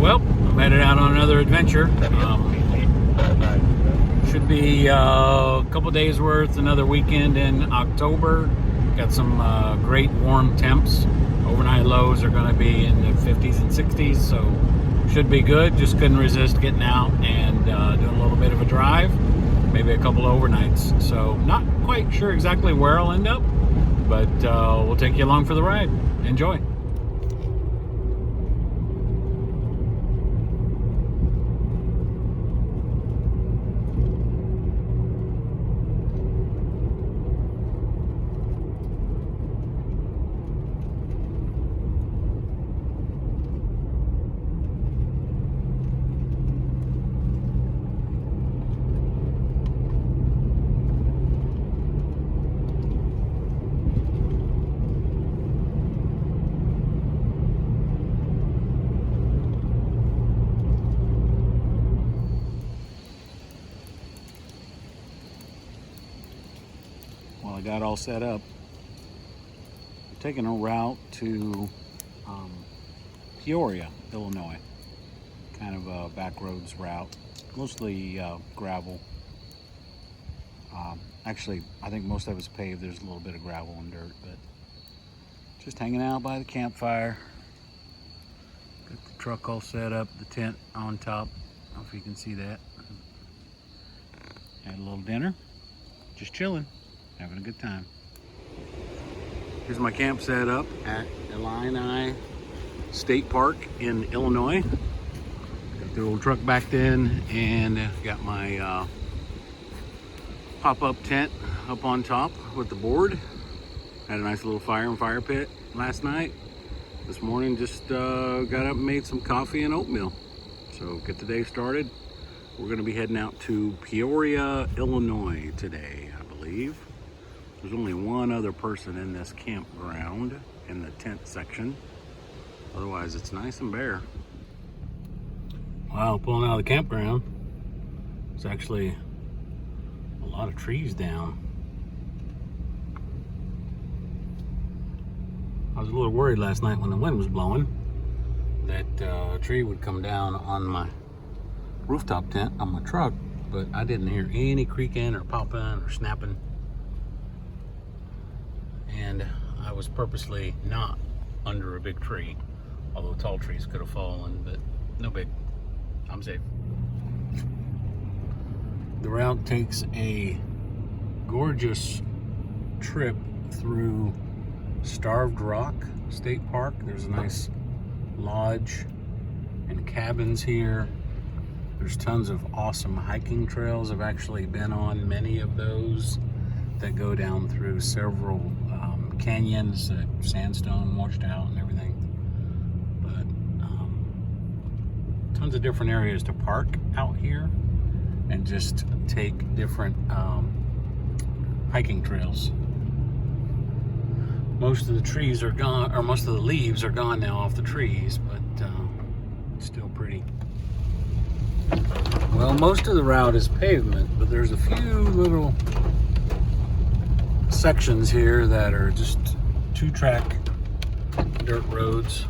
Well, I'm headed out on another adventure. Should be a couple days worth, another weekend in October. Got some great warm temps. Overnight lows are going to be in the 50s and 60s, so should be good. Just couldn't resist getting out and doing a little bit of a drive, maybe a couple of overnights. So not quite sure exactly where I'll end up, but we'll take you along for the ride. Enjoy. Well, I got all set up. I'm taking a route to Peoria, Illinois. Kind of a back roads route, mostly gravel. Actually, I think most of it's paved. There's a little bit of gravel and dirt, but just hanging out by the campfire. Got the truck all set up, the tent on top. I don't know if you can see that. Had a little dinner, just chilling. Having a good time. Here's my camp set up at Illini State Park in Illinois. Got the old truck backed in and got my pop-up tent up on top with the board. Had a nice little fire and fire pit last night. This morning just got up and made some coffee and oatmeal. So get the day started. We're gonna be heading out to Peoria, Illinois today, I believe. There's only one other person in this campground in the tent section. Otherwise, it's nice and bare. Wow, pulling out of the campground. There's actually a lot of trees down. I was a little worried last night when the wind was blowing that a tree would come down on my rooftop tent on my truck, but I didn't hear any creaking or popping or snapping. And I was purposely not under a big tree, although tall trees could have fallen, but no big. I'm safe. The route takes a gorgeous trip through Starved Rock State Park. There's a nice lodge and cabins here. There's tons of awesome hiking trails. I've actually been on many of those that go down through several canyons, sandstone washed out and everything. But tons of different areas to park out here and just take different hiking trails. Most of the trees are gone, or most of the leaves are gone now off the trees, but still pretty. Well, most of the route is pavement, but there's a few little sections here that are just 2-track dirt roads.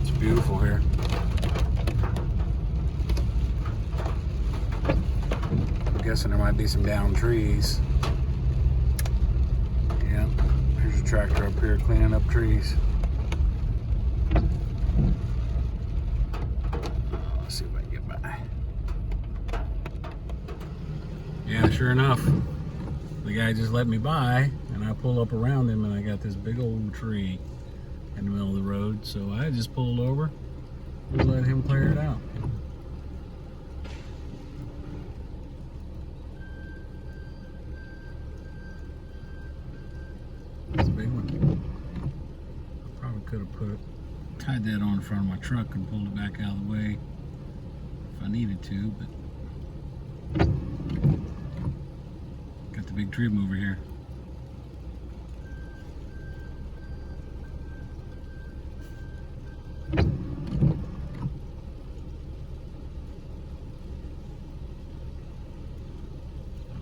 It's beautiful here. I'm guessing there might be some downed trees. Yeah, there's a tractor up here cleaning up trees. Let's see if I can get by. Yeah, sure enough, the guy just let me by, and I pull up around him, and I got this big old tree in the middle of the road, so I just pulled over and let him clear it out. That's a big one. I probably could have tied that on in front of my truck and pulled it back out of the way if I needed to, but got the big tree mover here. Oh,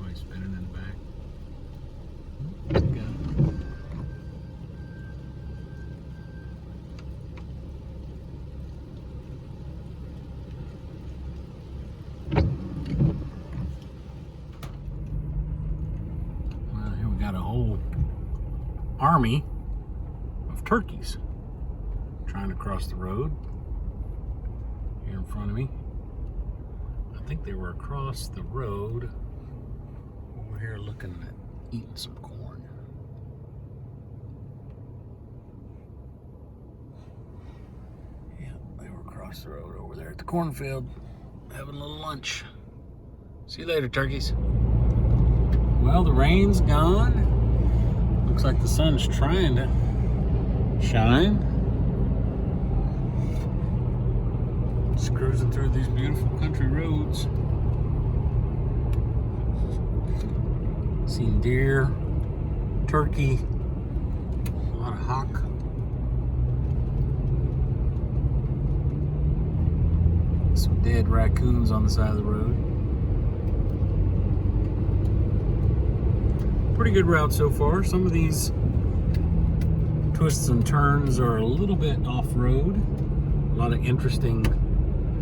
he's spinning in the back. Got it. army of turkeys trying to cross the road here in front of me. I think they were across the road over here looking at eating some corn. Yeah, they were across the road over there at the cornfield having a little lunch. See you later, turkeys. Well, the rain's gone. Looks like the sun's trying to shine. Just cruising through these beautiful country roads. Seen deer, turkey, a lot of hawk. Some dead raccoons on the side of the road. Pretty good route so far. Some of these twists and turns are a little bit off-road. A lot of interesting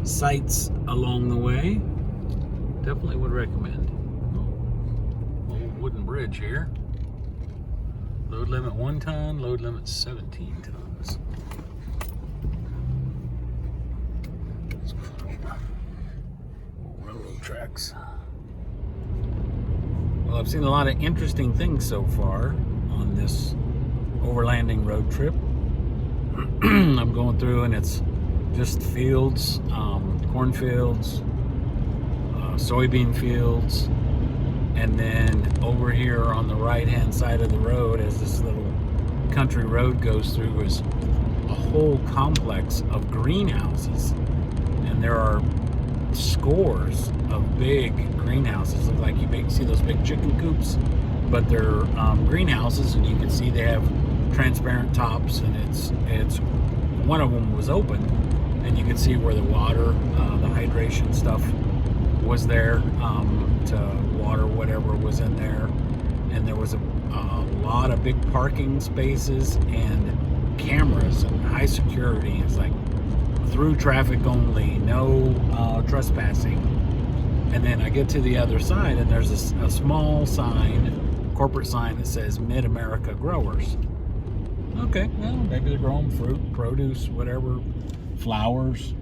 sights along the way. Definitely would recommend. Old wooden bridge here. Load limit 1 ton, load limit 17 tons. Railroad tracks. Well, I've seen a lot of interesting things so far on this overlanding road trip. I'm going through and it's just fields, cornfields, soybean fields, and then over here on the right-hand side of the road, as this little country road goes through, is a whole complex of greenhouses, and there are scores of big greenhouses. Look like you see those big chicken coops, but they're greenhouses, and you can see they have transparent tops, and it's one of them was open, and you can see where the water, the hydration stuff was there to water whatever was in there, and there was a lot of big parking spaces and cameras and high security. It's like through traffic only, no trespassing. And then I get to the other side, and there's a small sign, corporate sign that says Mid-America Growers. Okay, well, maybe they're growing fruit, produce, whatever, flowers.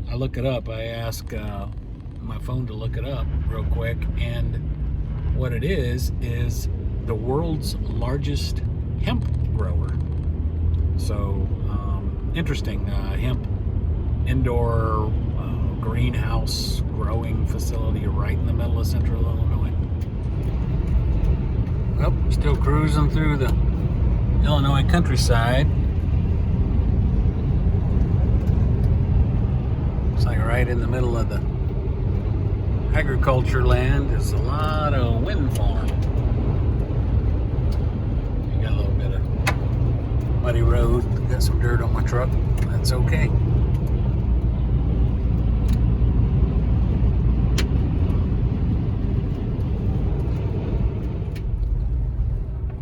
I look it up. I ask my phone to look it up real quick, and what it is the world's largest hemp grower. So, interesting. Hemp indoor greenhouse growing facility right in the middle of central Illinois. Well, still cruising through the Illinois countryside. It's like right in the middle of the agriculture land. There's a lot of wind farm. You got a little bit of muddy road. Got some dirt on my truck. That's okay.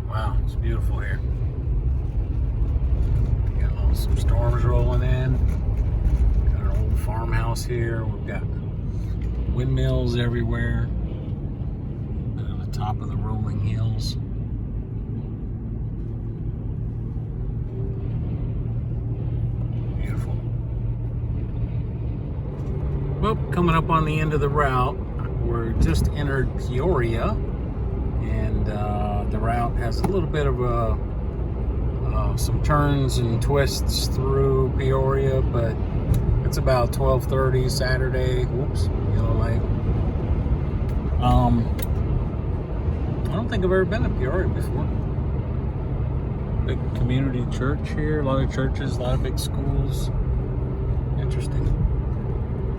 Wow, it's beautiful here. Got some storms rolling in. Got an old farmhouse here. We've got windmills everywhere. At the top of the rolling hills. Beautiful. Well, coming up on the end of the route, we're just entered Peoria, and the route has a little bit of some turns and twists through Peoria, but it's about 12:30 Saturday. Whoops, yellow light. I don't think I've ever been to Peoria before. Big community church here, a lot of churches, a lot of big schools. Interesting.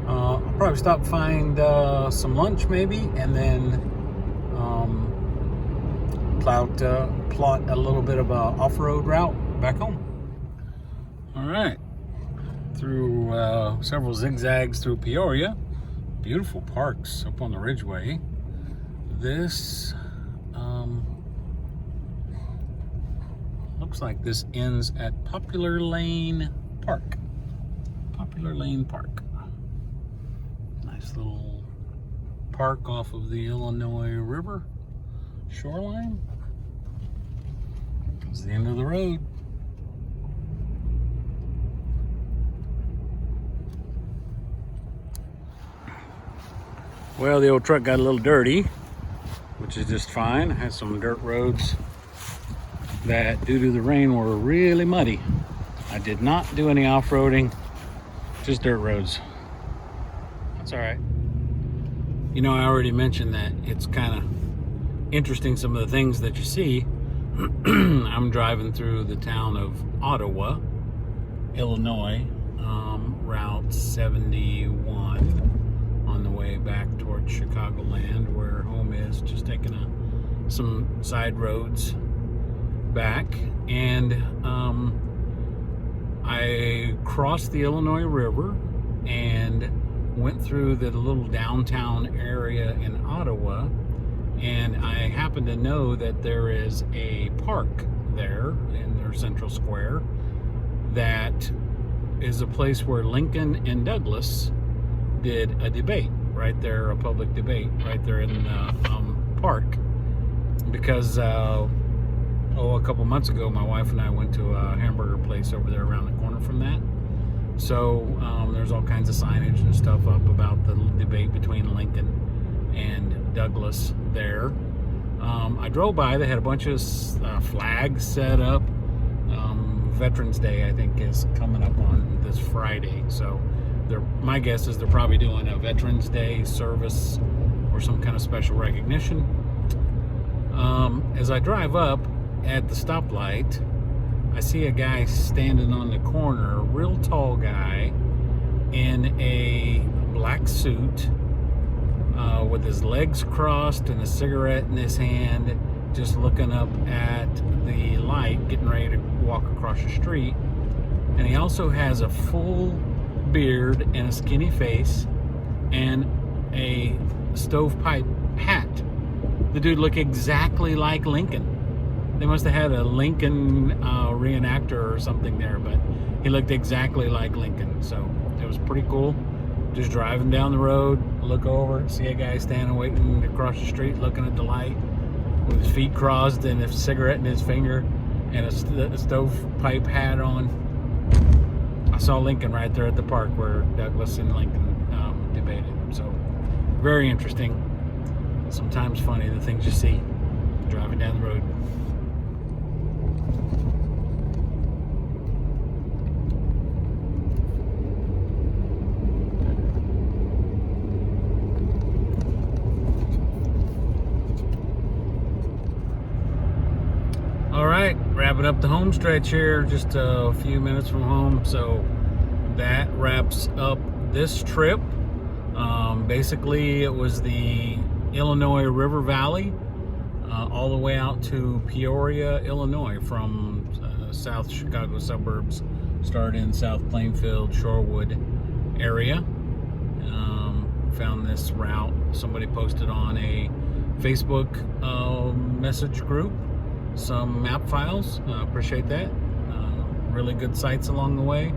I'll probably stop and find some lunch maybe, and then plot a little bit of a off-road route back home. All right, through several zigzags through Peoria. Beautiful parks up on the Ridgeway. This looks like this ends at Poplar Lane Park. Poplar Lane Park. Nice little park off of the Illinois River shoreline. It's the end of the road. Well, the old truck got a little dirty, which is just fine. It has some dirt roads that, due to the rain, were really muddy. I did not do any off-roading, just dirt roads. That's all right. You know, I already mentioned that it's kind of interesting, some of the things that you see. I'm driving through the town of Ottawa, Illinois, Route 71, on the way back towards Chicagoland, where home is. Just taking some side roads back, and I crossed the Illinois River and went through the little downtown area in Ottawa, and I happen to know that there is a park there in their central square that is a place where Lincoln and Douglas did a debate right there, a public debate right there in the park. Because a couple months ago, my wife and I went to a hamburger place over there around the corner from that. So there's all kinds of signage and stuff up about the debate between Lincoln and Douglas there. I drove by, they had a bunch of flags set up. Veterans Day, I think, is coming up on this Friday. So my guess is they're probably doing a Veterans Day service or some kind of special recognition. As I drive up at the stoplight, I see a guy standing on the corner, a real tall guy in a black suit, with his legs crossed and a cigarette in his hand, just looking up at the light, getting ready to walk across the street. And he also has a full beard and a skinny face and a stovepipe hat. The dude looked exactly like Lincoln. They must have had a Lincoln reenactor or something there, but he looked exactly like Lincoln. So it was pretty cool. Just driving down the road, look over, see a guy standing waiting across the street, looking at the light with his feet crossed and a cigarette in his finger and a stovepipe hat on. I saw Lincoln right there at the park where Douglas and Lincoln debated. So very interesting. Sometimes funny, the things you see driving down the road. All right, wrapping up the home stretch here, just a few minutes from home. So that wraps up this trip. Basically, it was the Illinois River Valley, all the way out to Peoria, Illinois, from South Chicago suburbs. Started in South Plainfield, Shorewood area. Found this route. Somebody posted on a Facebook message group some map files. Appreciate that. Really good sights along the way.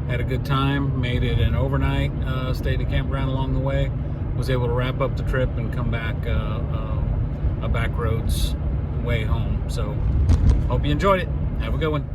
Had a good time. Made it an overnight. Stayed at Campground along the way. Was able to wrap up the trip and come back a back roads way home. So hope you enjoyed it. Have a good one.